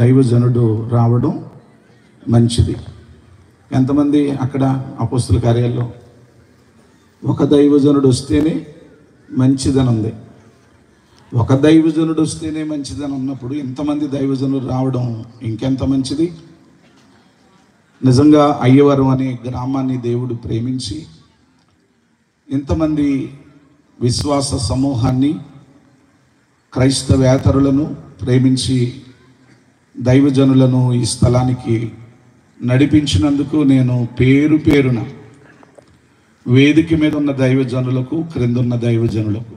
దైవజనుడు రావడం మంచిది. ఎంతమంది అక్కడ అపోస్తుల కార్యాల్లో ఒక దైవజనుడు వస్తేనే మంచిదని ఉంది. ఒక దైవజనుడు వస్తేనే మంచిదని ఉన్నప్పుడు ఎంతమంది దైవజనుడు రావడం ఇంకెంత మంచిది. నిజంగా అయ్యవరం అనే గ్రామాన్ని దేవుడు ప్రేమించి ఇంతమంది విశ్వాస సమూహాన్ని, క్రైస్తవేతరులను ప్రేమించి దైవజనులను ఈ స్థలానికి నడిపించినందుకు నేను పేరు పేరున వేదిక మీద ఉన్న దైవజనులకు, క్రిందున్న దైవజనులకు,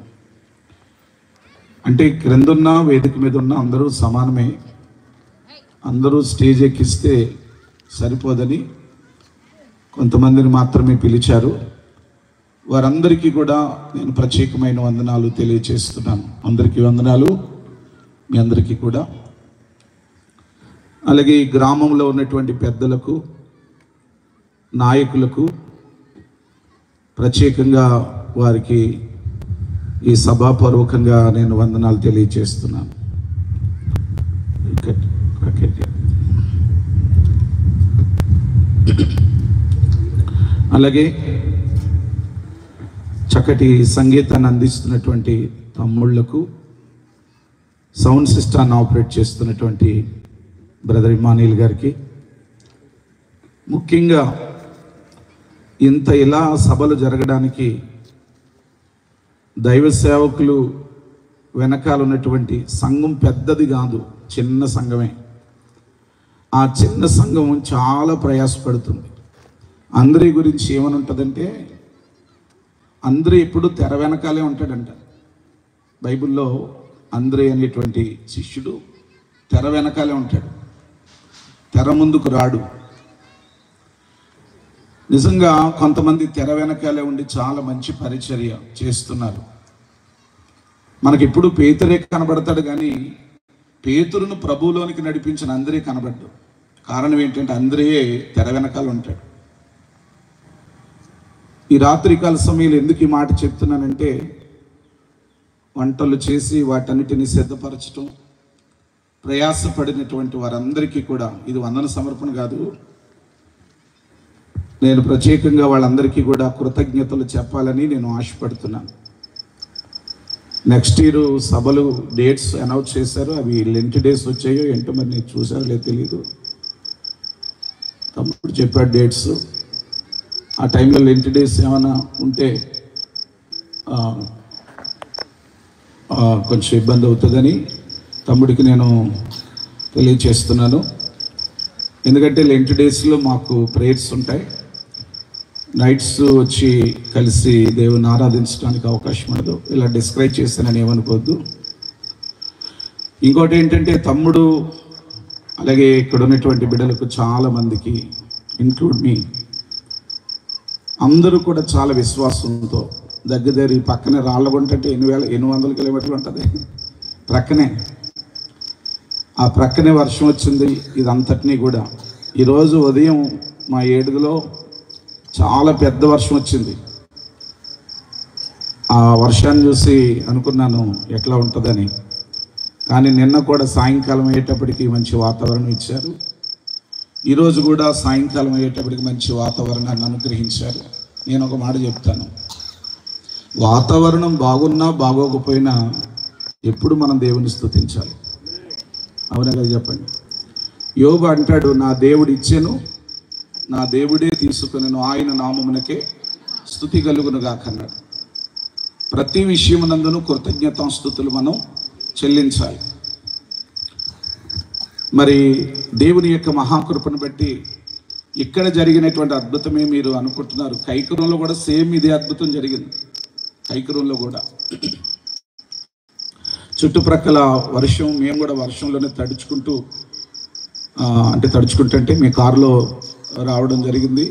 అంటే క్రిందున్న వేదిక మీద ఉన్న అందరూ సమానమే, అందరూ స్టేజ్ ఎక్కిస్తే సరిపోదని కొంతమందిని మాత్రమే పిలిచారు. వారందరికీ కూడా నేను ప్రత్యేకమైన వందనాలు తెలియచేస్తున్నాను. అందరికీ వందనాలు, మీ అందరికీ కూడా. అలాగే ఈ గ్రామంలో ఉన్నటువంటి పెద్దలకు, నాయకులకు ప్రత్యేకంగా వారికి ఈ సభాపూర్వకంగా నేను వందనాలు తెలియచేస్తున్నాను. అలాగే చక్కటి సంగీతాన్ని అందిస్తున్నటువంటి తమ్ముళ్లకు, సౌండ్ సిస్టాన్ని ఆపరేట్ చేస్తున్నటువంటి బ్రదర్ ఇమానియల్ గారికి, ముఖ్యంగా ఇలా సభలు జరగడానికి దైవ సేవకులు వెనకాల ఉన్నటువంటి సంఘం పెద్దది కాదు, చిన్న సంఘమే. ఆ చిన్న సంఘం చాలా ప్రయాసపడుతుంది. అందరి గురించి ఏమని ఉంటుందంటే, అందరూ ఎప్పుడు తెర వెనకాలే ఉంటాడంట. బైబిల్లో అంద్రే అనేటువంటి శిష్యుడు తెర వెనకాలే ఉంటాడు, తెర ముందుకు రాడు. నిజంగా కొంతమంది తెర వెనకాలే ఉండి చాలా మంచి పరిచర్య చేస్తున్నారు. మనకిప్పుడు పేతురే కనబడతాడు, కానీ పేతురును ప్రభువులోనికి నడిపించిన అందరే కనబడ్డు. కారణం ఏంటంటే అందరే తెర వెనకాల ఉంటాడు. ఈ రాత్రికాల సమయంలో ఎందుకు ఈ మాట చెప్తున్నానంటే, వంటలు చేసి వాటన్నిటిని సిద్ధపరచటం ప్రయాసపడినటువంటి వారందరికీ కూడా ఇది వందన సమర్పణ కాదు. నేను ప్రత్యేకంగా వాళ్ళందరికీ కూడా కృతజ్ఞతలు చెప్పాలని నేను ఆశపడుతున్నాను. నెక్స్ట్ ఇయర్ సభలు డేట్స్ అనౌన్స్ చేశారు. అవి లెంట్ డేస్ వచ్చాయో ఏంటో మరి నేను చూసారో లేదు తెలీదు. తమ్ముడు చెప్పాడు డేట్స్. ఆ టైంలో లెంట్ డేస్ ఏమైనా ఉంటే కొంచెం ఇబ్బంది అవుతుందని తమ్ముడికి నేను తెలియచేస్తున్నాను. ఎందుకంటే లెంట్ డేస్లో మాకు ప్రేయర్స్ ఉంటాయి. నైట్స్ వచ్చి కలిసి దేవుని ఆరాధించడానికి అవకాశం ఉండదు. ఇలా డిస్క్రైబ్ చేస్తానని ఏమనుకోవద్దు. ఇంకోటి ఏంటంటే, తమ్ముడు అలాగే ఇక్కడ ఉన్నటువంటి బిడ్డలకు చాలామందికి, ఇంక్లూడ్ మీ, అందరూ కూడా చాలా విశ్వాసంతో దగ్గర పక్కనే రాళ్ళగుంట అంటే 800 కిలోమీటర్లు ఉంటుంది ప్రక్కనే. ఆ ప్రక్కనే వర్షం వచ్చింది. ఇదంతటినీ కూడా ఈరోజు ఉదయం మా ఏడుగులో చాలా పెద్ద వర్షం వచ్చింది. ఆ వర్షాన్ని చూసి అనుకున్నాను ఎట్లా ఉంటుందని. కానీ నిన్న కూడా సాయంకాలం అయ్యేటప్పటికి మంచి వాతావరణం ఇచ్చారు. ఈరోజు కూడా సాయంకాలం అయ్యేటప్పటికి మంచి వాతావరణాన్ని అనుగ్రహించారు. నేను ఒక మాట చెప్తాను, వాతావరణం బాగున్నా బాగోకపోయినా ఎప్పుడు మనం దేవుని స్తుతించాలి. అవునా కదా చెప్పండి. యోబు అంటాడు, నా దేవుడు ఇచ్చెను, నా దేవుడే తీసుకునేను, ఆయన నామమునకే స్తుతి కలుగును గాక అన్నాడు. ప్రతి విషయమునందును కృతజ్ఞతాస్తుతులు మనం చెల్లించాలి. మరి దేవుని యొక్క మహాకృపను బట్టి ఇక్కడ జరిగినటువంటి అద్భుతమే మీరు అనుకుంటున్నారు. కైకరంలో కూడా సేమ్ ఇదే అద్భుతం జరిగింది. కైకరంలో కూడా చుట్టుప్రక్కల వర్షం, మేము కూడా వర్షంలోనే తడుచుకుంటుంటే మీ కారులో రావడం జరిగింది.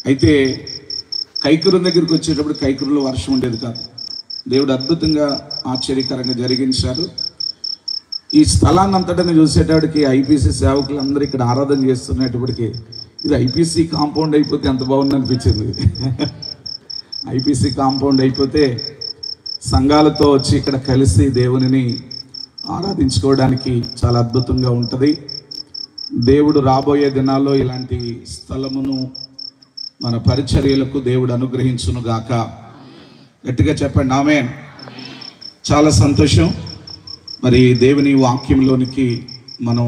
అయితే కైకరం దగ్గరికి వచ్చేటప్పుడు కైకరంలో వర్షం ఉండేది కాదు. దేవుడు అద్భుతంగా ఆశ్చర్యకరంగా జరిగించారు. ఈ స్థలాన్ని అంతటా చూసేటప్పటికి ఐపీసీ సేవకులు అందరూ ఇక్కడ ఆరాధన చేస్తున్నప్పటికీ ఇది ఐపీసీ కాంపౌండ్ అయిపోతే ఎంత బాగుంది అనిపించింది. ఐపీసీ కాంపౌండ్ అయిపోతే సంఘాలతో వచ్చి ఇక్కడ కలిసి దేవునిని ఆరాధించుకోవడానికి చాలా అద్భుతంగా ఉంటుంది. దేవుడు రాబోయే దినాల్లో ఇలాంటి స్థలమును మన పరిచర్యలకు దేవుడు అనుగ్రహించును గాక. గట్టిగా చెప్పండి ఆమేన్. చాలా సంతోషం. మరి దేవుని వాక్యంలోనికి మనం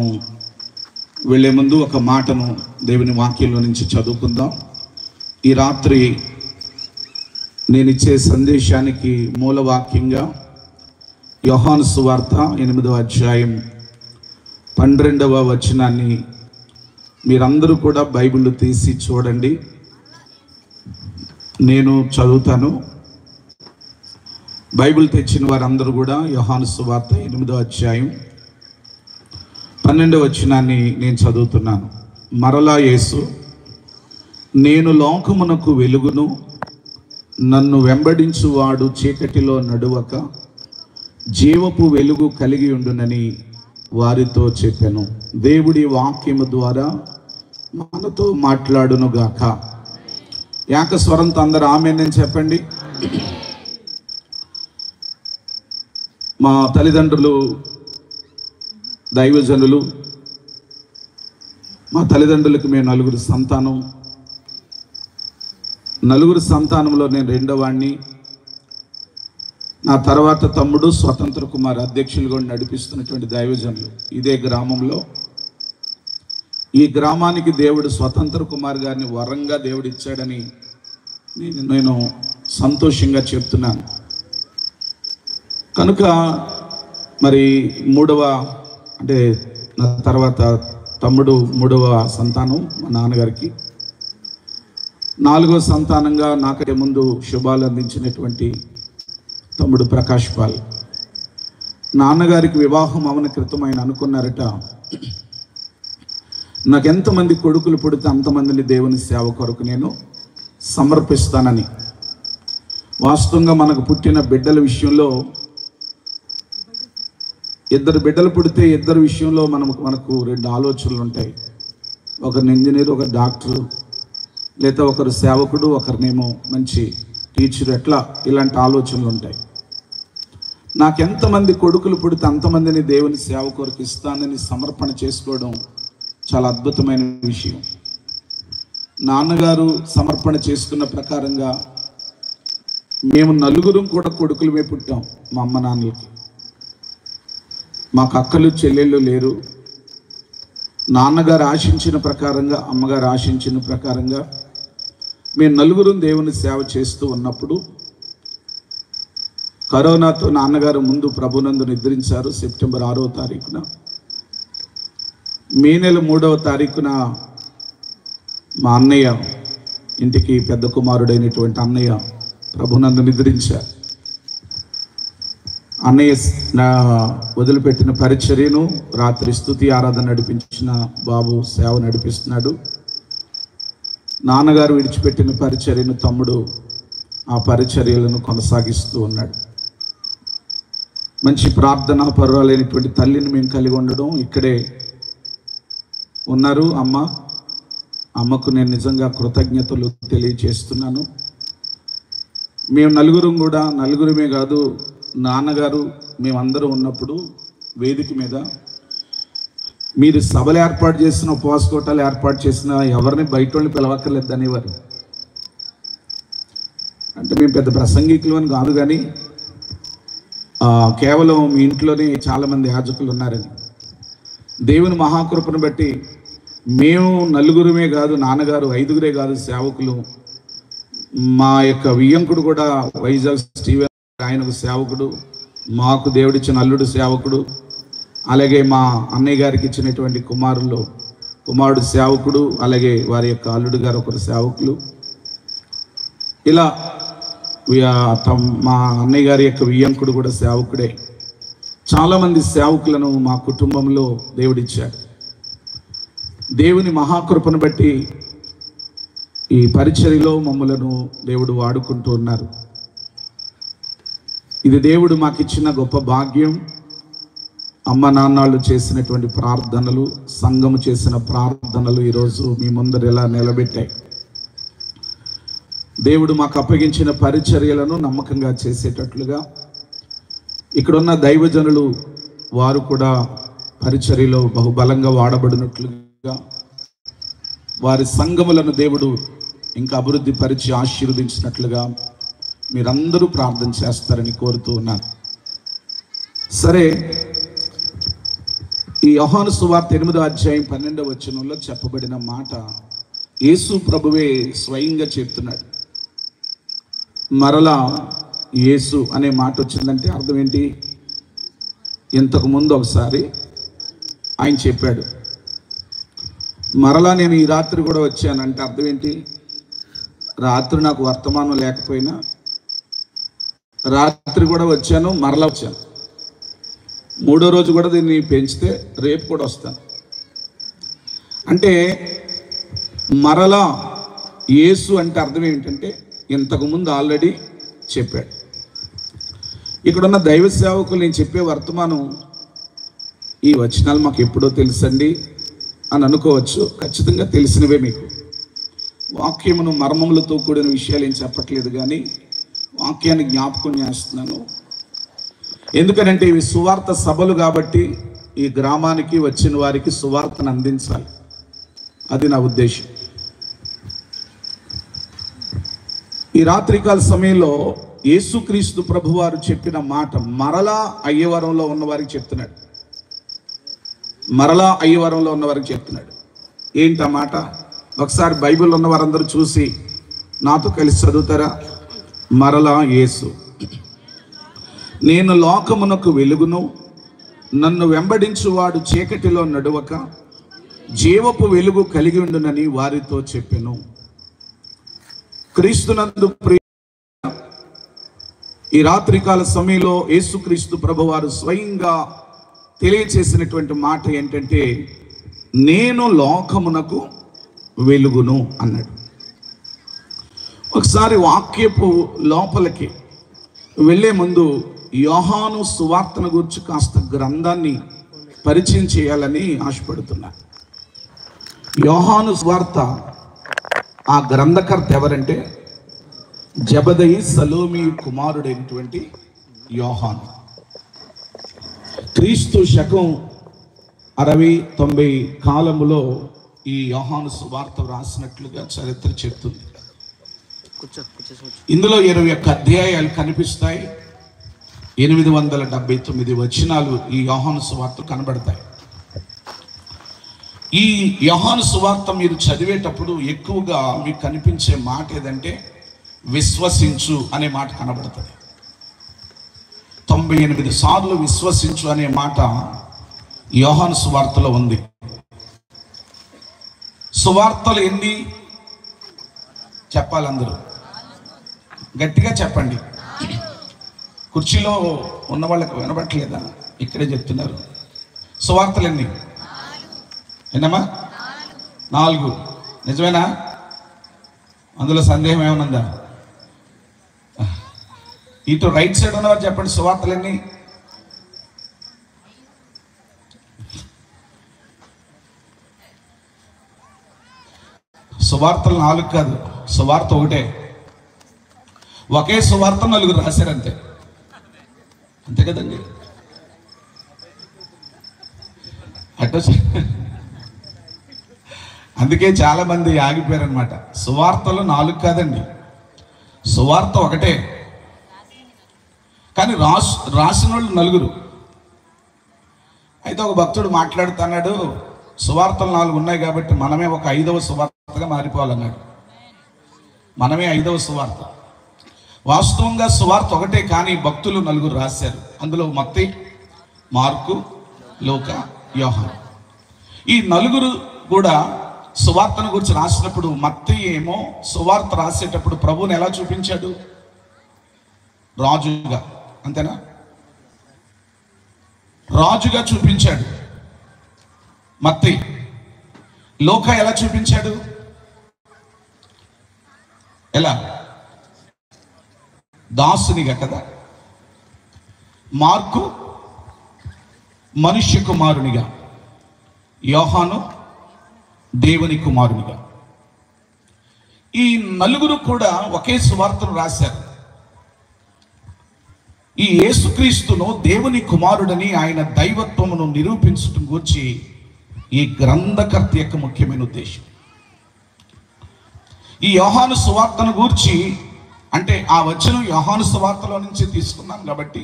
వెళ్ళే ముందు ఒక మాటను దేవుని వాక్యంలో నుంచి చదువుకుందాం. ఈ రాత్రి నేను ఇచ్చే సందేశానికి మూలవాక్యంగా యోహాను సువార్త 8వ అధ్యాయం 12వ వచనాన్ని మీరందరూ కూడా బైబిల్ తీసి చూడండి. నేను చదువుతాను. బైబిల్ తెచ్చిన వారందరూ కూడా యోహాను సువార్త 8వ అధ్యాయం 12వ వచనాన్ని నేను చదువుతున్నాను. మరలా యేసు, నేను లోకమునకు వెలుగును, నన్ను వెంబడించువాడు చీకటిలో నడువక జీవపు వెలుగు కలిగి ఉండునని వారితో చెప్పాను. దేవుడి వాక్యము ద్వారా మనతో మాట్లాడును గాక. ఏక స్వరంతో అందరూ ఆమేన్ అని చెప్పండి. మా తల్లిదండ్రులు దైవజనులు. మా తల్లిదండ్రులకు మేము నలుగురు సంతానం. నలుగురు సంతానంలో నేను రెండోవాడిని. నా తర్వాత తమ్ముడు స్వతంత్ర కుమార్ అధ్యక్షులుగా నడిపిస్తున్నటువంటి దైవజనులు ఇదే గ్రామంలో. ఈ గ్రామానికి దేవుడు స్వతంత్ర కుమార్ గారిని వరంగా దేవుడు ఇచ్చాడని నేను సంతోషంగా చెప్తున్నాను. కనుక మరి అంటే నా తర్వాత తమ్ముడు 3వ సంతానం మా నాన్నగారికి. 4వ సంతానంగా నాకంటే ముందు శుభాలు అందించినటువంటి తమ్ముడు ప్రకాష్ పాల్. నాన్నగారికి వివాహం అవన క్రితం ఆయన అనుకున్నారట, నాకు ఎంతమంది కొడుకులు పుడితే అంతమందిని దేవుని సేవ కొరకు నేను సమర్పిస్తానని. వాస్తవంగా మనకు పుట్టిన బిడ్డల విషయంలో, ఇద్దరు బిడ్డలు పుడితే ఇద్దరు విషయంలో మనకు 2 ఆలోచనలు ఉంటాయి. ఒకరిని ఇంజనీర్, ఒకరు డాక్టరు, లేదా ఒకరు సేవకుడు, ఒకరినేమో మంచి టీచర్, ఎట్లా ఇలాంటి ఆలోచనలు ఉంటాయి. నాకెంతమంది కొడుకులు పుడితే అంతమందిని దేవుని సేవ కొరకు ఇస్తానని సమర్పణ చేసుకోవడం చాలా అద్భుతమైన విషయం. నాన్నగారు సమర్పణ చేసుకున్న ప్రకారంగా మేము నలుగురం కూడా కొడుకులమే పుట్టాం. మా అమ్మ నాన్నలకి మాకు అక్కలు చెల్లెళ్ళు లేరు. నాన్నగారు ఆశించిన ప్రకారంగా, అమ్మగారు ఆశించిన ప్రకారంగా మేము నలుగురం దేవుని సేవ చేస్తూ ఉన్నప్పుడు కరోనాతో నాన్నగారు ముందు ప్రభునందు నిద్రించారు. సెప్టెంబర్ 6వ తారీఖున. మే నెల 3వ తారీఖున మా అన్నయ్య ఇంటికి పెద్ద కుమారుడైనటువంటి అన్నయ్య ప్రభునందు నిద్రించారు. అన్నయ్య వదిలిపెట్టిన పరిచర్యను, రాత్రి స్తుతి ఆరాధన నడిపించిన బాబు సేవ నడిపిస్తున్నాడు. నాన్నగారు విడిచిపెట్టిన పరిచర్యను తమ్ముడు ఆ పరిచర్యలను కొనసాగిస్తూ ఉన్నాడు. మంచి ప్రార్థనా పరురాలైనటువంటి తల్లిని మేము కలిగి ఉండడం. ఇక్కడే ఉన్నారు అమ్మకు నేను నిజంగా కృతజ్ఞతలు తెలియజేస్తున్నాను. మేము నలుగురమే కాదు, నాన్నగారు మేమందరూ ఉన్నప్పుడు వేదిక మీద మీరు సభలు ఏర్పాటు చేసిన, ఉపవాస కోటాలు ఏర్పాటు చేసిన ఎవరిని బయట వాళ్ళు పిలవక్కర్లేదు అనేవారు. అంటే మేము పెద్ద ప్రసంగికులు అని కాదు, కానీ కేవలం మీ ఇంట్లోనే చాలామంది యాజకులు ఉన్నారని. దేవుని మహాకృపను బట్టి మేము నలుగురమే కాదు, నాన్నగారు 5గురే కాదు సేవకులు. మా యొక్క వియ్యంకుడు కూడా వైజాగ్ స్టీవెన్, ఆయనకు సేవకుడు, మాకు దేవుడిచ్చిన అల్లుడు సేవకుడు, అలాగే మా అన్నయ్య గారికి ఇచ్చినటువంటి కుమారుడు సేవకుడు, అలాగే వారి యొక్క అల్లుడు గారు ఒకరు సేవకులు. ఇలా మా అన్నయ్య గారి యొక్క వియ్యంకుడు కూడా సేవకుడే. చాలామంది సేవకులను మా కుటుంబంలో దేవుడిచ్చాడు. దేవుని మహాకృపను బట్టి ఈ పరిచర్యలో మమ్మలను దేవుడు వాడుకుంటూ ఉన్నారు. ఇది దేవుడు మాకిచ్చిన గొప్ప భాగ్యం. అమ్మ నాన్నలు చేసినటువంటి ప్రార్థనలు, సంఘము చేసిన ప్రార్థనలు ఈరోజు మీ ముందర ఎలా నిలబెట్టాయి. దేవుడు మాకు అప్పగించిన పరిచర్యలను నమ్మకంగా చేసేటట్లుగా ఇక్కడున్న దైవజనులు వారు కూడా పరిచర్యలో బహుబలంగా వాడబడినట్లుగా వారి సంఘములను దేవుడు ఇంకా అభివృద్ధి పరిచి ఆశీర్వదించినట్లుగా మీరందరూ ప్రార్థన చేస్తారని కోరుతూ ఉన్నాను. సరే, ఈ యోహాను సువార్త 8వ అధ్యాయం 12వ వచనంలో చెప్పబడిన మాట యేసు ప్రభువే స్వయంగా చెప్తున్నాడు. మరలా యేసు అనే మాట వచ్చిందంటే అర్థం ఏంటి? ఇంతకు ముందు ఒకసారి ఆయన చెప్పాడు, మరలా నేను ఈ రాత్రి కూడా వచ్చానంటే అర్థం ఏంటి? రాత్రి నాకు వర్తమానం లేకపోయినా రాత్రి కూడా వచ్చాను, మరలా వచ్చాను. 3వ రోజు కూడా దీన్ని పెంచితే రేపు కూడా వస్తాను. అంటే మరలా యేసు అంటే అర్థం ఏంటంటే ఇంతకుముందు ఆల్రెడీ చెప్పాడు. ఇక్కడున్న దైవ సేవకులు నేను చెప్పే వర్తమానం ఈ వచనాలు మాకు ఎప్పుడో తెలుసండి అని అనుకోవచ్చు. ఖచ్చితంగా తెలిసినవే మీకు. వాక్యమును మర్మములతో కూడిన విషయాలు ఏం చెప్పట్లేదు, కానీ వాక్యాన్ని జ్ఞాపకం చేస్తున్నాను. ఎందుకనంటే ఇవి సువార్త సభలు కాబట్టి ఈ గ్రామానికి వచ్చిన వారికి సువార్తను అందించాలి. అది నా ఉద్దేశం. ఈ రాత్రికాల సమయంలో యేసుక్రీస్తు ప్రభువారు చెప్పిన మాట మరలా అయ్యవరంలో ఉన్న వారికి చెప్తున్నాడు. మరలా అయ్యవరంలో ఉన్న వారికి చెప్తున్నాడు. ఏంటి ఆ మాట? ఒకసారి బైబిల్ ఉన్న వారందరూ చూసి నాతో కలిసి చదువుతారా? మరలా యేసు, నేను లోకమునకు వెలుగును, నన్ను వెంబడించువాడు చీకటిలో నడువక జీవపు వెలుగు కలిగి ఉండునని వారితో చెప్పెను. క్రీస్తునందు ప్రియ, ఈ రాత్రికాల సమయంలో యేసుక్రీస్తు ప్రభువారు స్వయంగా తెలియచేసినటువంటి మాట ఏంటంటే నేను లోకమునకు వెలుగును అన్నాడు. ఒకసారి వాక్యపు లోపలికి వెళ్ళే ముందు యోహాను సువార్తను గురించి కాస్త గ్రంథాన్ని పరిచయం చేయాలని ఆశపడుతున్నా. యోహాను సువార్త ఆ గ్రంథకర్త ఎవరంటే జబదయి సలోమి కుమారుడైనటువంటి యోహాను. క్రీస్తు శకం 60-90 కాలములో ఈ యోహాను సువార్త రాసినట్లుగా చరిత్ర చెప్తుంది. ఇందులో 21 అధ్యాయాలు కనిపిస్తాయి. 879 వచనాలు ఈ యోహాను సువార్త కనబడతాయి. ఈ యోహాను సువార్త మీరు చదివేటప్పుడు ఎక్కువగా మీకు కనిపించే మాట ఏదంటే విశ్వసించు అనే మాట కనబడుతుంది. 98 సార్లు విశ్వసించు అనే మాట యోహాను సువార్తలో ఉంది. సువార్తలు ఎన్ని చెప్పాలి? అందరూ గట్టిగా చెప్పండి. కుర్చీలో ఉన్న వాళ్ళకి వినబట్టలేదా? ఇక్కడే చెప్తున్నారు. సువార్తలు ఎన్ని? ఎన్నమ్మా? 4. నిజమేనా? అందులో సందేహం ఏమనుందా? ఇటు రైట్ సైడ్ ఉన్నవారు చెప్పండి, సువార్తలు ఎన్ని? సువార్తలు 4 కాదు, సువార్త ఒకటే. ఒకే సువార్త 4 రాశారు, అంతే. అంతే కదండి. అందుకే చాలా మంది ఆగిపోయారనమాట. సువార్తలు 4 కాదండి, సువార్త ఒకటే. కానీ రాసిన వాళ్ళు 4. అయితే ఒక భక్తుడు మాట్లాడుతున్నాడు, సువార్తలు 4 ఉన్నాయి కాబట్టి మనమే ఒక 5వ సువార్తగా మారిపోవాలన్నాడు. మనమే 5వ సువార్త. వాస్తవంగా సువార్త ఒకటే, కానీ భక్తులు 4 రాశారు. అందులో మత్తయి, మార్కు, లూకా, యోహాను. ఈ 4 కూడా సువార్తను గురించి రాసినప్పుడు మత్తయి ఏమో సువార్త రాసేటప్పుడు ప్రభువుని ఎలా చూపించాడు? రాజుగా, అంతేనా? రాజుగా చూపించాడు. మత్తయి. లూకా ఎలా చూపించాడు? ఎలా? దాసునిగా కదా. మార్కు మనుష్య కుమారునిగా, యోహాను దేవుని కుమారునిగా. ఈ 4 కూడా ఒకే సువార్తను రాశారు. ఈ యేసుక్రీస్తును దేవుని కుమారుడని ఆయన దైవత్వమును నిరూపించడం గురించి ఈ గ్రంథకర్త యొక్క ముఖ్యమైన ఉద్దేశం. ఈ యోహాను సువార్తను గూర్చి, అంటే ఆ వచనం యోహాను సువార్తలో నుంచి తీసుకున్నాం కాబట్టి,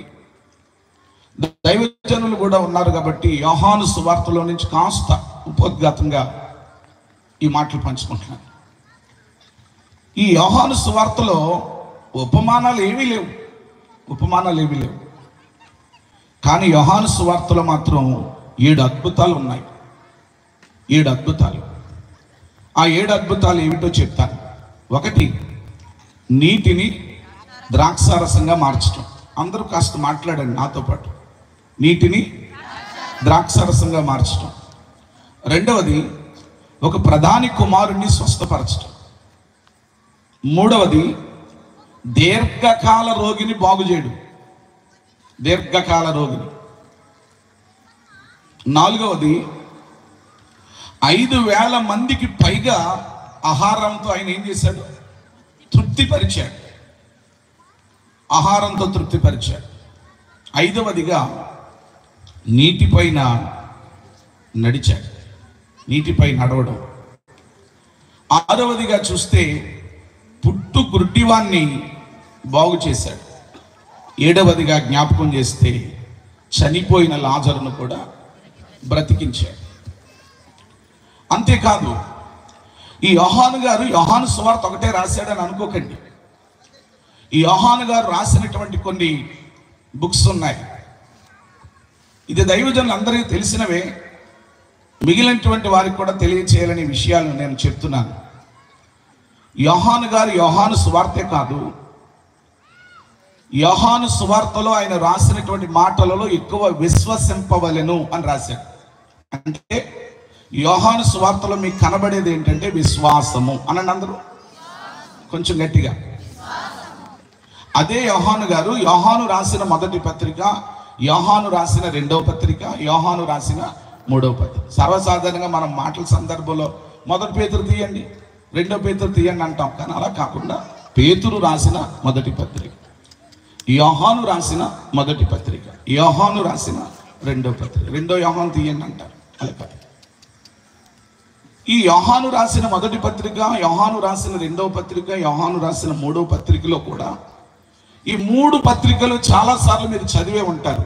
దైవజనులు కూడా ఉన్నారు కాబట్టి యోహాను సువార్తలో నుంచి కాస్త ఉపోద్ఘాతంగా ఈ మాటలు పంచుకుంటున్నాను. ఈ యోహాను సువార్తలో ఉపమానాలు ఏమీ లేవు, కానీ యోహాను సువార్తలో మాత్రం 7 అద్భుతాలు ఉన్నాయి. 7 అద్భుతాలు. ఆ 7 అద్భుతాలు ఏమిటో చెప్తాను. 1, నీటిని ద్రాక్షారసంగా మార్చడం. అందరూ కాస్త మాట్లాడండి నాతో పాటు. నీటిని ద్రాక్షారసంగా మార్చడం. 2వది, ఒక ప్రధాని కుమారుణ్ణి స్వస్థపరచడం. 3వది, దీర్ఘకాల రోగిని బాగు చేయడం. దీర్ఘకాల రోగిని. 4వది, 5,000 మందికి పైగా ఆహారంతో ఆయన ఏం చేశాడు? తృప్తిపరిచాడు. ఆహారంతో తృప్తిపరిచాడు. 5వదిగా, నీటిపైన నడిచాడు. నీటిపై నడవడం. 6వదిగా చూస్తే పుట్టు గుడ్డివాన్ని బాగు చేశాడు. 7వదిగా జ్ఞాపకం చేస్తే చనిపోయిన లాజరును కూడా బ్రతికించాడు. అంతేకాదు, ఈ యోహాను గారు యోహాను సువార్త ఒకటే రాశాడని అనుకోకండి. ఈ యోహాను గారు రాసినటువంటి కొన్ని బుక్స్ ఉన్నాయి. ఇది దైవజనులు అందరికీ తెలిసినవే, మిగిలినటువంటి వారికి కూడా తెలియచేయాలనే విషయాలను నేను చెప్తున్నాను. యోహాను గారు యోహాను సువార్తే కాదు, యోహాను సువార్తలో ఆయన రాసినటువంటి మాటలలో ఎక్కువ విశ్వసింపవలెను అని రాశాడు. అంటే యోహాను సువార్తలో మీకు కనబడేది ఏంటంటే విశ్వాసము అనండి అందరూ కొంచెం గట్టిగా. అదే యోహాను గారు యోహాను రాసిన మొదటి పత్రిక, యోహాను రాసిన 2వ పత్రిక, యోహాను రాసిన 3వ పత్రిక. సర్వసాధారణంగా మనం మాటల సందర్భంలో 1 పేతురు తీయండి, 2 పేతురు తీయండి అంటాం. కానీ అలా కాకుండా పేతురు రాసిన మొదటి పత్రిక, యోహాను రాసిన మొదటి పత్రిక, యోహాను రాసిన 2వ పత్రిక, 2వ యోహాను తీయండి అంటారు. అలా కాదు. ఈ యోహాను రాసిన మొదటి పత్రిక, యోహాను రాసిన 2వ పత్రిక, యోహాను రాసిన 3వ పత్రికలో కూడా, ఈ 3 పత్రికలు చాలాసార్లు మీరు చదివే ఉంటారు.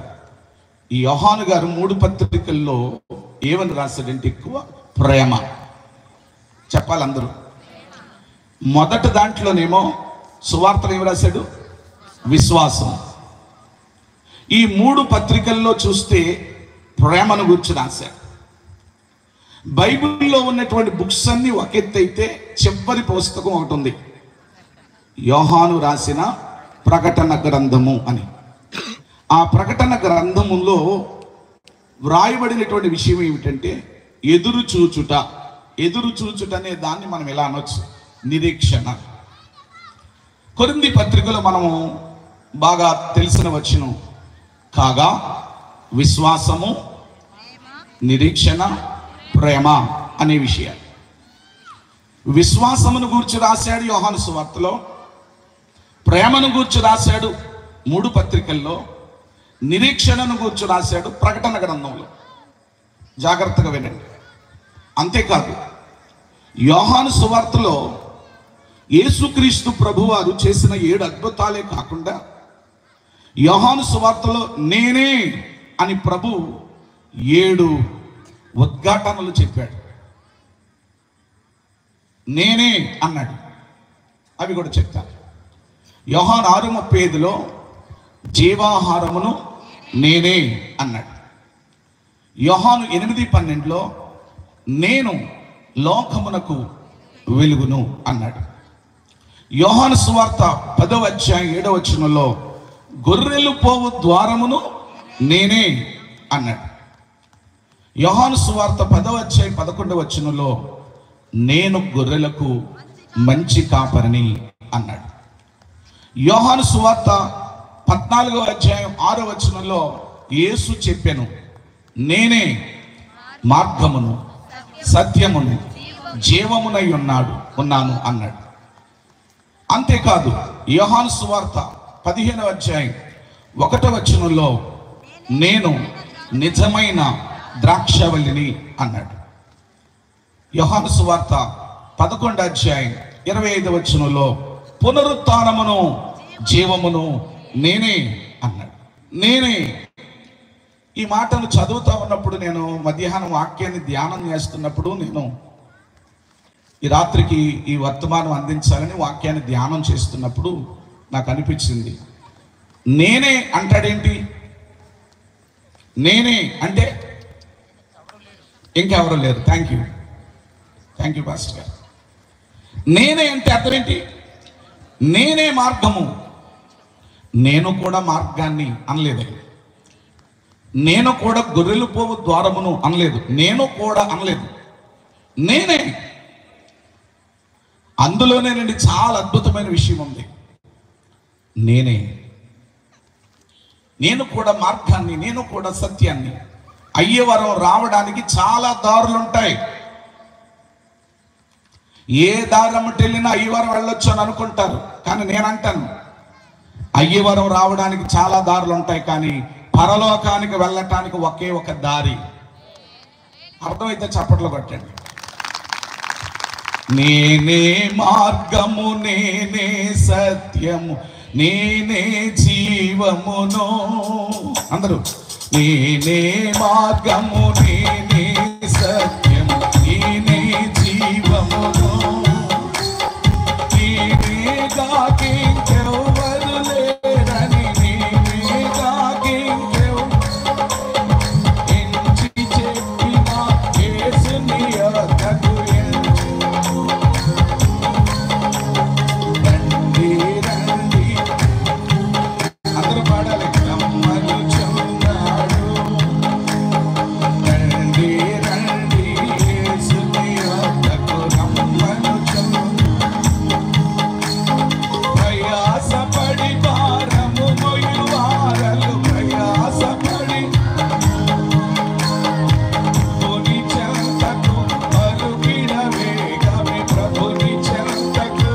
ఈ యోహాను గారు 3 పత్రికల్లో ఏమని రాశాడంటే ఎక్కువ ప్రేమ. చెప్పాలి అందరూ. మొదటి దాంట్లోనేమో సువార్తలు ఏమి రాశాడు? విశ్వాసం. ఈ 3 పత్రికల్లో చూస్తే ప్రేమను గురించి రాశాడు. బైబిల్లో ఉన్నటువంటి బుక్స్ అన్ని ఒక ఎత్తు అయితే, చివరి పుస్తకం ఒకటి ఉంది, యోహాను రాసిన ప్రకటన గ్రంథము అని. ఆ ప్రకటన గ్రంథములో వ్రాయబడినటువంటి విషయం ఏమిటంటే ఎదురు చూచుట. ఎదురు చూచుట అనే దాన్ని మనం ఎలా అనొచ్చు? నిరీక్షణ. కొరింథీ పత్రికలో మనము బాగా తెలిసిన వచనం, కాగా విశ్వాసము, నిరీక్షణ, ప్రేమ అనే విషయాలు. విశ్వాసమును గూర్చి రాశాడు యోహాను సువార్తలో, ప్రేమను గూర్చి రాశాడు 3 పత్రికల్లో, నిరీక్షణను గూర్చి రాశాడు ప్రకటన గ్రంథంలో. జాగ్రత్తగా వినండి. అంతేకాదు, యోహాను సువార్తలో యేసుక్రీస్తు ప్రభువారు చేసిన 7 అద్భుతాలే కాకుండా, యోహాను సువార్తలో నేనే అని ప్రభు 7 ఉద్ఘాటనలు చెప్పాడు. నేనే అన్నాడు. అవి కూడా చెప్తాను. యోహాను 6:35లో జీవాహారమును నేనే అన్నాడు. యోహాను 8:12లో నేను లోకమునకు వెలుగును అన్నాడు. యోహాను సువార్త 10వ అధ్యాయం 7వ వచనంలో గొర్రెలు పోవు ద్వారమును నేనే అన్నాడు. యోహాను సువార్త 10వ అధ్యాయం 11వ వచనంలో నేను గొర్రెలకు మంచి కాపరిని అన్నాడు. యోహాను సువార్త 14వ అధ్యాయం 6వ వచనంలో యేసు చెప్పెను, నేనే మార్గమును సత్యమును జీవమునై ఉన్నాను అన్నాడు. అంతేకాదు, యోహాను సువార్త 15వ అధ్యాయం 1వ వచనంలో నేను నిజమైన ద్రాక్షవల్లిని అన్నాడు. యోహాను సువార్త 11వ అధ్యాయం 25వ వచనంలో పునరుత్థానమును జీవమును నేనే అన్నాడు. నేనే. ఈ మాటను చదువుతా ఉన్నప్పుడు, నేను మధ్యాహ్నం వాక్యాన్ని ధ్యానం చేస్తున్నప్పుడు, నేను ఈ రాత్రికి ఈ వర్తమానం అందించాలని వాక్యాన్ని ధ్యానం చేస్తున్నప్పుడు నాకు అనిపించింది, నేనే అంటాడేంటి? నేనే అంటే ఇంకెవరు లేరు. థ్యాంక్ యూ పాస్టర్ గారు. నేనే అంటే అర్థం ఏంటి? నేనే మార్గము. నేను కూడా మార్గాన్ని అనలేదు. నేను కూడా గొర్రెలు పోవు ద్వారమును అనలేదు. నేను కూడా అనలేదు. నేనే. అందులోనే నుండి చాలా అద్భుతమైన విషయం ఉంది. నేను కూడా మార్గాన్ని, నేను కూడా సత్యాన్ని. అయ్యవరం రావడానికి చాలా దారులు ఉంటాయి. ఏ దారమ్మటి వెళ్ళినా అయ్యవరం వెళ్ళొచ్చు అని అనుకుంటారు, కానీ నేనంటాను అయ్యవరం రావడానికి చాలా దారులు ఉంటాయి, కానీ పరలోకానికి వెళ్ళటానికి ఒకే ఒక దారి. అర్థమైతే చప్పట్లు కొట్టండి. నేనే మార్గము, నేనే సత్యము, నేనే జీవమును. అందరూ నేనే మార్గము, నేనే సత్యము, నేనే జీవమును. నేనేగా ఇంకెవ్వరు లేరని, నేనేగా ఎంచి చెప్పిన యేసుని యొద్దకు రండి రండి. అందరూ పాడాలి. రమ్మనుచున్నాడు, రండి రండి యేసుని యొద్దకు రమ్మనుచున్నాడు. ప్రయాసపడి భారము మోయువారలు, ప్రయాసపడి ప్రభుని చెంతకు పరుగిన వేగమే, ప్రభుని చెంతకు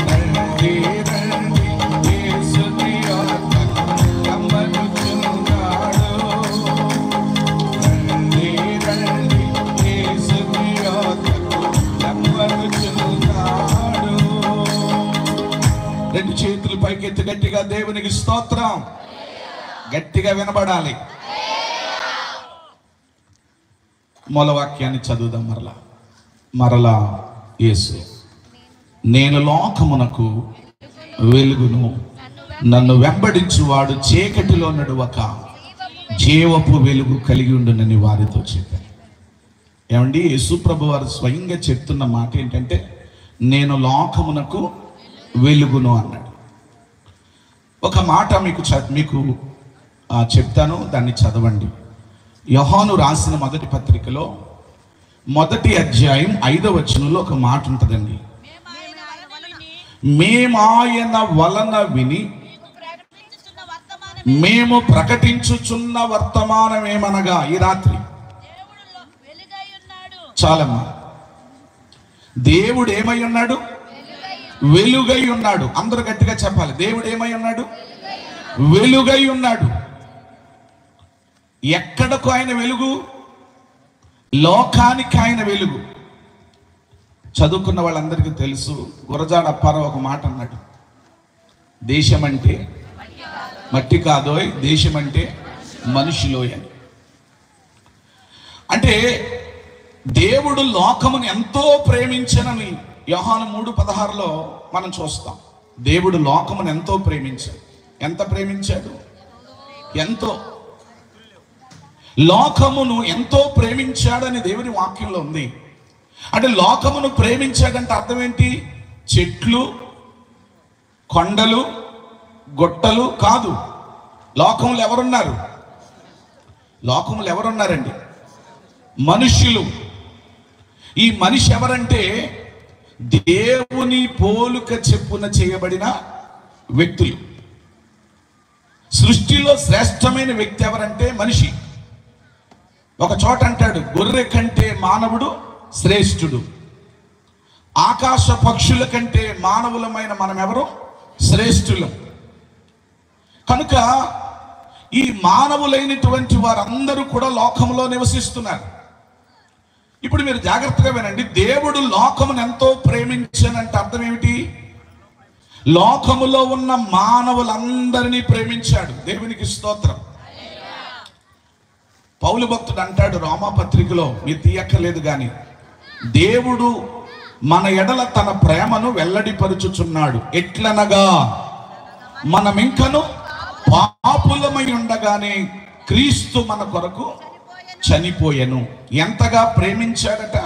రండి రండి యేసుని యొద్దకు రమ్మనుచున్నాడు. రండి రండి యేసుని యొద్దకు రమ్మనుచున్నాడు. రెండు చేతులు పైకెత్తి గట్టిగా దేవునికి స్తోత్రం. గట్టిగా వినబడాలి. మూలవాక్యాన్ని చదువుదాం. మరలా యేసు, నేను లోకమునకు వెలుగును, నన్ను వెంబడించువాడు చీకటిలో నడువక జీవపు వెలుగు కలిగి ఉండునని వారితో చెప్పాను. ఏమండి, యేసు ప్రభు వారు స్వయంగా చెప్తున్న మాట ఏంటంటే, నేను లోకమునకు వెలుగును అన్నాడు. ఒక మాట మీకు చెప్తాను, దాన్ని చదవండి. యోహాను రాసిన మొదటి పత్రికలో 1వ అధ్యాయం 5వ వచనంలో ఒక మాట ఉంటుందండి. మేమాయన వలన విని మేము ప్రకటించుచున్న వర్తమానం ఏమనగా, ఈ రాత్రి చాలమ్మా, దేవుడు ఏమై ఉన్నాడు? వెలుగై ఉన్నాడు. అందరూ గట్టిగా చెప్పాలి. దేవుడు ఏమై ఉన్నాడు? వెలుగై ఉన్నాడు. ఎక్కడకు ఆయన వెలుగు? లోకానికి ఆయన వెలుగు. చదువుకున్న వాళ్ళందరికీ తెలుసు, గురజాడ అప్పారావు ఒక మాట అన్నాడు, దేశం అంటే మట్టి కాదోయ్, దేశం అంటే మనుషులోయ్ అని. అంటే దేవుడు లోకమును ఎంతో ప్రేమించనని యోహాను 3:16లో మనం చూస్తాం. దేవుడు లోకమును ఎంతో ప్రేమించాడు. ఎంత ప్రేమించాడు? ఎంతో. లోకమును ఎంతో ప్రేమించాడని దేవుని వాక్యంలో ఉంది. అంటే లోకమును ప్రేమించాడంటే అర్థం ఏంటి? చెట్లు, కొండలు, గొట్టలు కాదు. లోకములు ఎవరున్నారు? లోకములు ఎవరున్నారండి? మనుష్యులు. ఈ మనిషి ఎవరంటే దేవుని పోలుక చెప్పున చేయబడిన వ్యక్తులు. సృష్టిలో శ్రేష్టమైన వ్యక్తి ఎవరంటే మనిషి. ఒక చోట అంటాడు, గొర్రె కంటే మానవుడు శ్రేష్ఠుడు. ఆకాశ పక్షుల కంటే మానవులమైన మనం ఎవరు? శ్రేష్ఠులం. కనుక ఈ మానవులైనటువంటి వారందరూ కూడా లోకంలో నివసిస్తున్నారు. ఇప్పుడు మీరు జాగ్రత్తగా వినండి. దేవుడు లోకమును ఎంతో ప్రేమించానంటే అర్థం ఏమిటి? లోకములో ఉన్న మానవులందరినీ ప్రేమించాడు. దేవునికి స్తోత్రం. పౌలు భక్తుడు అంటాడు రోమాపత్రికలో, మీరు తీయక్కర్లేదు కానీ, దేవుడు మన ఎడల తన ప్రేమను వెల్లడిపరుచుచున్నాడు. ఎట్లనగా మనమింకను పాపులమై ఉండగానే క్రీస్తు మన కొరకు చనిపోయెను. ఎంతగా ప్రేమించాడట?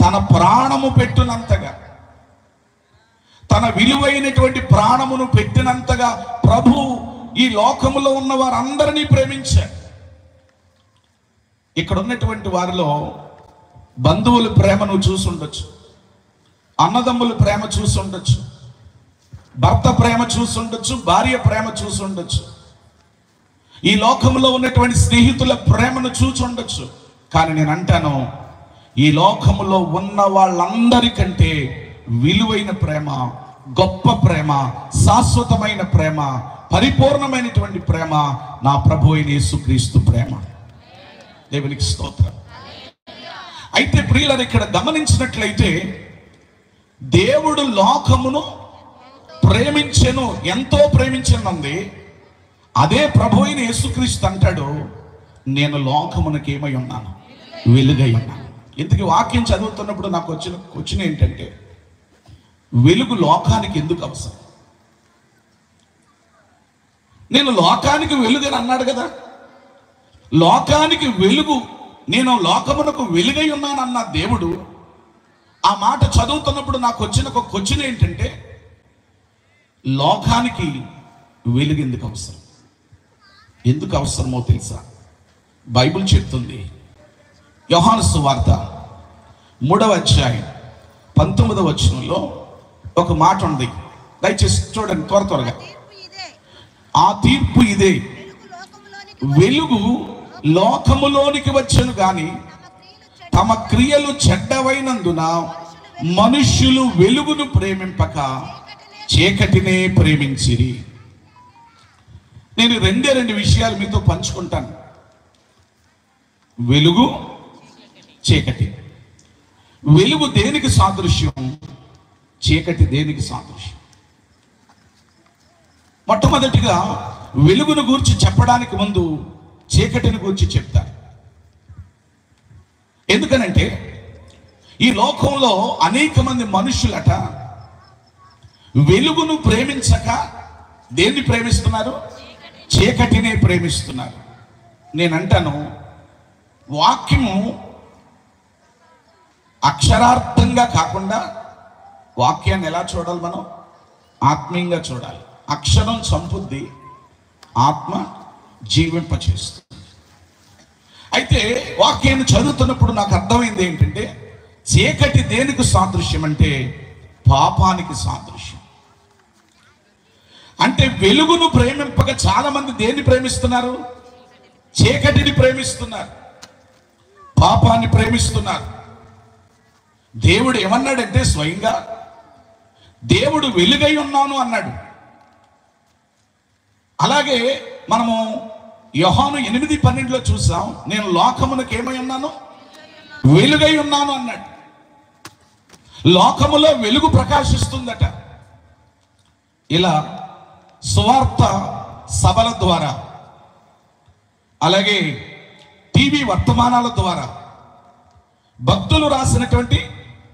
తన ప్రాణము పెట్టినంతగా, తన విలువైనటువంటి ప్రాణమును పెట్టినంతగా ప్రభు ఈ లోకములో ఉన్న వారందరినీ ప్రేమించాడు. ఇక్కడ ఉన్నటువంటి వారిలో బంధువుల ప్రేమను చూసుండొచ్చు, అన్నదమ్ముల ప్రేమ చూసుండొచ్చు, భర్త ప్రేమ చూసుండొచ్చు, భార్య ప్రేమ చూసుండొచ్చు, ఈ లోకంలో ఉన్నటువంటి స్నేహితుల ప్రేమను చూసుండొచ్చు. కానీ నేను అంటాను, ఈ లోకములో ఉన్న వాళ్ళందరికంటే విలువైన ప్రేమ, గొప్ప ప్రేమ, శాశ్వతమైన ప్రేమ, పరిపూర్ణమైనటువంటి ప్రేమ నా ప్రభు అయిన యేసుక్రీస్తు ప్రేమ. దేవునికి స్తోత్రం. అయితే ప్రియులారా, ఇక్కడ గమనించినట్లయితే దేవుడు లోకమును ప్రేమించెను, ఎంతో ప్రేమించెనుంది. అదే ప్రభు అయిన యేసుక్రీస్తు అంటాడు, నేను లోకమునకు ఏమై ఉన్నాను? వెలుగై ఉన్నాను. ఇంతకీ వాక్యం చదువుతున్నప్పుడు నాకు వచ్చిన క్వశ్చన్ ఏంటంటే, వెలుగు లోకానికి ఎందుకు అవసరం? నేను లోకానికి వెలుగని అన్నాడు కదా. లోకానికి వెలుగు, నేను లోకమునకు వెలుగై ఉన్నానన్న దేవుడు ఆ మాట చదువుతున్నప్పుడు నాకు వచ్చిన ఒక క్వశ్చన్ ఏంటంటే, లోకానికి వెలుగు ఎందుకు అవసరం? ఎందుకు అవసరమో తెలుసా? బైబిల్ చెప్తుంది. యోహాను సువార్త 3వ అధ్యాయం 19వ వచనంలో ఒక మాట ఉంది. దయచేసి చూడండి త్వరగా. ఆ తీర్పు ఇదే, వెలుగు లోకములోనికి వచ్చెను గాని తమ క్రియలు చెడ్డవైనందున మనుష్యులు వెలుగును ప్రేమింపక చీకటినే ప్రేమించిరి. నేను రెండు విషయాలు మీతో పంచుకుంటాను. వెలుగు, చీకటి. వెలుగు దేనికి సాదృశ్యం? చీకటి దేనికి సాదృశ్యం? మొట్టమొదటిగా వెలుగును గూర్చి చెప్పడానికి ముందు చీకటిని గూర్చి చెప్తారు. ఎందుకనంటే ఈ లోకంలో అనేక మంది మనుషులట వెలుగును ప్రేమించక దేన్ని ప్రేమిస్తున్నారు? చీకటినే ప్రేమిస్తున్నారు. నేనంటాను, వాక్యము అక్షరార్థంగా కాకుండా వాక్యాన్ని ఎలా చూడాలి? మనం ఆత్మీయంగా చూడాలి. అక్షరం చంపుద్ది, ఆత్మ జీవింపచేస్తుంది. అయితే వాక్యాన్ని చదువుతున్నప్పుడు నాకు అర్థమైంది ఏంటంటే, చీకటి దేనికి సాదృశ్యం అంటే పాపానికి సాదృశ్యం. అంటే వెలుగును ప్రేమింపక చాలా మంది దేన్ని ప్రేమిస్తున్నారు? చీకటిని ప్రేమిస్తున్నారు, పాపాన్ని ప్రేమిస్తున్నారు. దేవుడు ఏమన్నాడంటే, స్వయంగా దేవుడు వెలుగై ఉన్నాను అన్నాడు. అలాగే మనము యోహాను 8:12 చూసాం, నేను లోకమునకు ఏమై ఉన్నాను? వెలుగై ఉన్నాను అన్నాడు. లోకములో వెలుగు ప్రకాశిస్తుందట. ఇలా సువార్త సభల ద్వారా, అలాగే టీవీ వర్తమానాల ద్వారా, భక్తులు రాసినటువంటి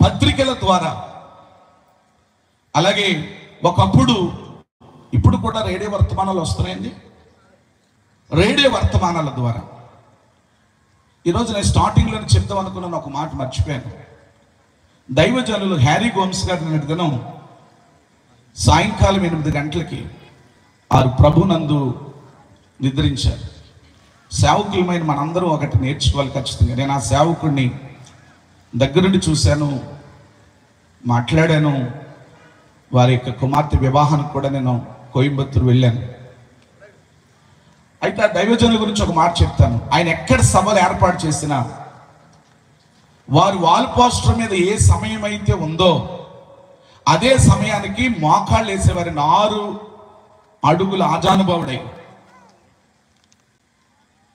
పత్రికల ద్వారా, అలాగే ఒకప్పుడు, ఇప్పుడు కూడా రేడియో వర్తమానాలు వస్తున్నాయండి. రేడియో వర్తమానాల ద్వారా ఈరోజు నేను స్టార్టింగ్లో చెప్తాం అనుకున్నాను, ఒక మాట మర్చిపోయాను. దైవజనులు హ్యారీ గోమ్స్ గారు నిన్నటి దినం సాయంకాలం 8 గంటలకి వారు ప్రభునందు నిద్రించారు. సేవకులమైన మనందరం ఒకటి నేర్చుకోవాలి ఖచ్చితంగా. నేను ఆ సేవకుడిని దగ్గరుండి చూశాను, మాట్లాడాను. వారి యొక్క కుమార్తె వివాహానికి కూడా నేను కోయంబత్తూరు వెళ్ళాను. అయితే ఆ దైవజనుల గురించి ఒక మాట చెప్తాను. ఆయన ఎక్కడ సభలు ఏర్పాటు చేసినా వారు వాల్ పోస్టర్ మీద ఏ సమయం అయితే ఉందో అదే సమయానికి మోకాళ్ళు వేసేవారు. అడుగుల ఆజానుభావుడై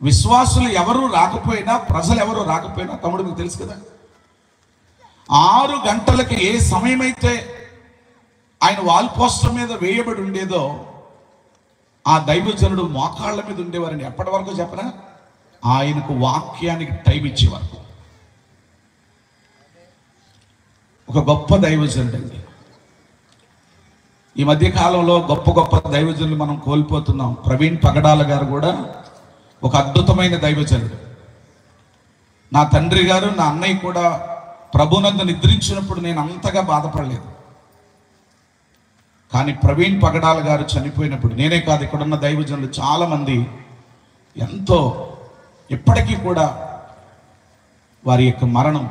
విశ్వాసులు ఎవరు రాకపోయినా, ప్రజలు ఎవరు రాకపోయినా, తమ్ముడు మీకు తెలుసు కదా, 6 గంటలకి ఏ సమయమైతే ఆయన వాల్ పోస్టర్ మీద వేయబడి ఉండేదో ఆ దైవజనుడు మోకాళ్ళ మీద ఉండేవారని. ఎప్పటి వరకు చెప్పనా? ఆయనకు వాక్యానికి టైం ఇచ్చేవారు. ఒక గొప్ప దైవజనుడు అండి. ఈ మధ్య కాలంలో గొప్ప గొప్ప దైవజనులు మనం కోల్పోతున్నాం. ప్రవీణ్ పగడాల గారు కూడా ఒక అద్భుతమైన దైవజనుడు. నా తండ్రి గారు, నా అన్నయ్య కూడా ప్రభునందు నిద్రించినప్పుడు నేను అంతగా బాధపడలేదు. కానీ ప్రవీణ్ పగడాల గారు చనిపోయినప్పుడు నేనే కాదు, ఇక్కడున్న దైవజనులు చాలామంది ఎంతో ఇప్పటికీ కూడా వారి యొక్క మరణం